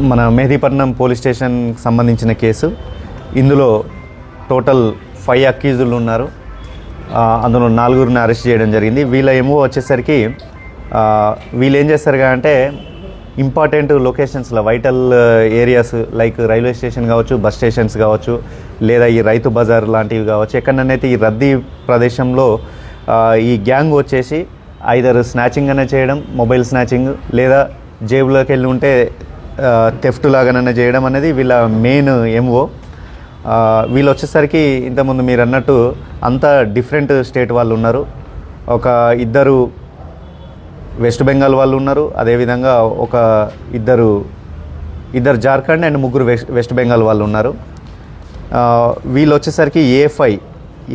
మన మెహదీపట్నం పోలీస్ స్టేషన్కి సంబంధించిన కేసు. ఇందులో టోటల్ 5 అక్యూజులు ఉన్నారు. అందులో 4గురిని అరెస్ట్ చేయడం జరిగింది. వీళ్ళ ఏమో వచ్చేసరికి వీళ్ళు ఏం చేస్తారు అంటే ఇంపార్టెంట్ లొకేషన్స్లో vital areas like railway station కావచ్చు, బస్ స్టేషన్స్ కావచ్చు, లేదా ఈ రైతు బజార్ లాంటివి కావచ్చు, ఎక్కడనైతే ఈ రద్దీ ప్రదేశంలో ఈ గ్యాంగ్ వచ్చేసి ఐదర్ స్నాచింగ్ అనే చేయడం, మొబైల్ స్నాచింగ్, లేదా జేబులోకి వెళ్ళి ఉంటే థెఫ్ట్ లాగానైనా చేయడం అనేది వీళ్ళ మెయిన్ ఎంఓ. వీళ్ళు వచ్చేసరికి ఇంతకుముందు మీరు అన్నట్టు అంతా డిఫరెంట్ స్టేట్ వాళ్ళు ఉన్నారు. ఒక ఇద్దరు వెస్ట్ బెంగాల్ వాళ్ళు ఉన్నారు, అదేవిధంగా ఒక ఇద్దరు జార్ఖండ్ అండ్ 3 వెస్ట్ బెంగాల్ వాళ్ళు ఉన్నారు. వీళ్ళు వచ్చేసరికి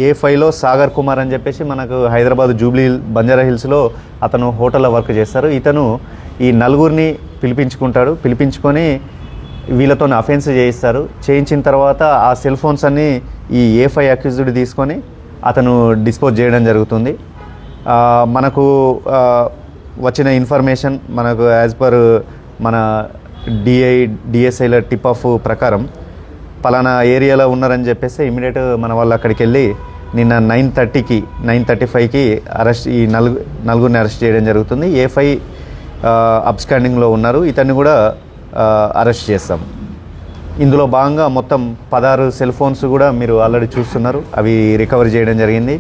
ఏ5లో సాగర్ కుమార్ అని చెప్పేసి మనకు హైదరాబాద్ జూబ్లీ బంజారా హిల్స్లో అతను హోటల్లో వర్క్ చేస్తారు. ఇతను ఈ 4గురిని పిలిపించుకొని వీళ్ళతో అఫెన్స్ చేయిస్తారు. చేయించిన తర్వాత ఆ సెల్ ఫోన్స్ అన్నీ ఈ ఏ5 అక్యూజ్డ్ తీసుకొని అతను డిస్పోజ్ చేయడం జరుగుతుంది. మనకు వచ్చిన ఇన్ఫర్మేషన్ మనకు యాజ్ పర్ మన డిఎస్ఐల టిప్ ఆఫ్ ప్రకారం పలానా ఏరియాలో ఉన్నారని చెప్పేసి ఇమీడియట్ మన వాళ్ళు అక్కడికి వెళ్ళి నిన్న 9:35కి ఈ 4గురిని అరెస్ట్ చేయడం జరుగుతుంది. ఏ5 అబ్స్కాండింగ్లో ఉన్నారు. ఇతన్ని కూడా అరెస్ట్ చేస్తాం. ఇందులో భాగంగా మొత్తం 16 సెల్ ఫోన్స్ కూడా మీరు ఆల్రెడీ చూస్తున్నారు, అవి రికవరీ చేయడం జరిగింది.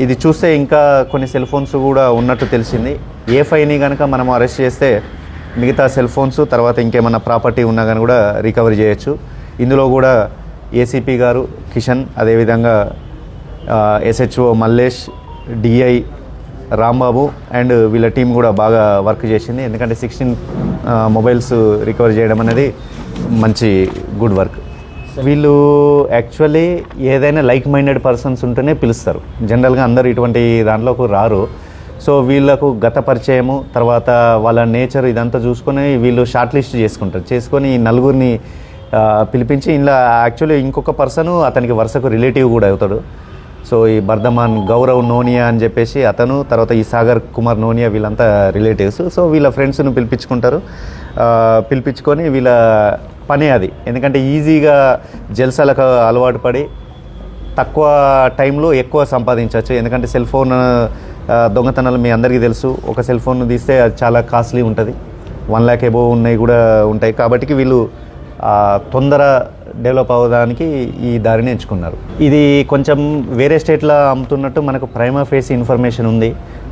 ఇది చూస్తే ఇంకా కొన్ని సెల్ ఫోన్స్ కూడా ఉన్నట్టు తెలిసింది. ఏ5ని కనుక మనం అరెస్ట్ చేస్తే మిగతా సెల్ ఫోన్స్ తర్వాత ఇంకేమన్నా ప్రాపర్టీ ఉన్నా కానీ కూడా రికవరీ చేయొచ్చు. ఇందులో కూడా ఏసీపీ గారు కిషన్, అదేవిధంగా SHO Mallesh, DI Rambabu and వీళ్ళ టీం కూడా బాగా వర్క్ చేసింది. ఎందుకంటే 16 మొబైల్స్ రికవర్ చేయడం అనేది మంచి గుడ్ వర్క్. వీళ్ళు యాక్చువల్లీ ఏదైనా లైక్ మైండెడ్ పర్సన్స్ ఉంటేనే పిలుస్తారు. జనరల్గా అందరూ ఇటువంటి దాంట్లోకి రారు. సో వీళ్ళకు గత పరిచయము, తర్వాత వాళ్ళ నేచర్ ఇదంతా చూసుకొని వీళ్ళు షార్ట్ లిస్ట్ చేసుకొని ఈ 4గురిని పిలిపించి ఇలా యాక్చువల్లీ ఇంకొక పర్సను అతనికి వరుసకు రిలేటివ్ కూడా అవుతాడు. సో ఈ బర్ధమాన్ గౌరవ్ నోనియా అని చెప్పేసి అతను, తర్వాత ఈ సాగర్ కుమార్ నోనియా వీళ్ళంతా రిలేటివ్స్. సో వీళ్ళ ఫ్రెండ్స్ను పిలిపించుకొని వీళ్ళ పని అది. ఎందుకంటే ఈజీగా జల్సాలకు అలవాటు పడి తక్కువ టైంలో ఎక్కువ సంపాదించవచ్చు. ఎందుకంటే సెల్ ఫోన్ దొంగతనాలు మీ అందరికీ తెలుసు. ఒక సెల్ ఫోన్ తీస్తే అది చాలా కాస్ట్లీ ఉంటుంది, 1 lakh అబోవ్ ఉన్నాయి కూడా ఉంటాయి. కాబట్టి వీళ్ళు తొందర డెవలప్ అవ్వడానికి ఈ దారిని ఎంచుకున్నారు. ఇది కొంచెం వేరే స్టేట్లో అమ్ముతున్నట్టు మనకు ప్రైమా ఫేస్ ఇన్ఫర్మేషన్ ఉంది.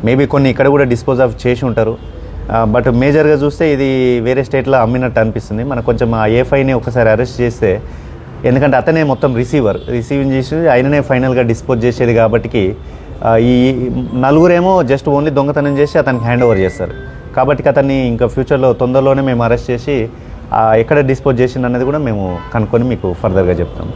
మేబీ కొన్ని ఇక్కడ కూడా డిస్పోజ్ ఆఫ్ చేసి ఉంటారు. బట్ మేజర్గా చూస్తే ఇది వేరే స్టేట్లో అమ్మినట్టు అనిపిస్తుంది. మనకు కొంచెం ఆ ఏ5ని ఒకసారి అరెస్ట్ చేస్తే, ఎందుకంటే అతనే మొత్తం రిసీవింగ్ చేసి ఆయననే ఫైనల్గా డిస్పోజ్ చేసేది. కాబట్టి ఈ 4గురేమో జస్ట్ ఓన్లీ దొంగతనం చేసి అతనికి హ్యాండ్ ఓవర్ చేస్తారు. కాబట్టి అతన్ని ఇంకా ఫ్యూచర్లో తొందరలోనే మేము అరెస్ట్ చేసి ఎక్కడ డిస్పోజ్ చేసింది అన్నది కూడా మేము కనుక్కొని మీకు ఫర్దర్గా చెప్తాం.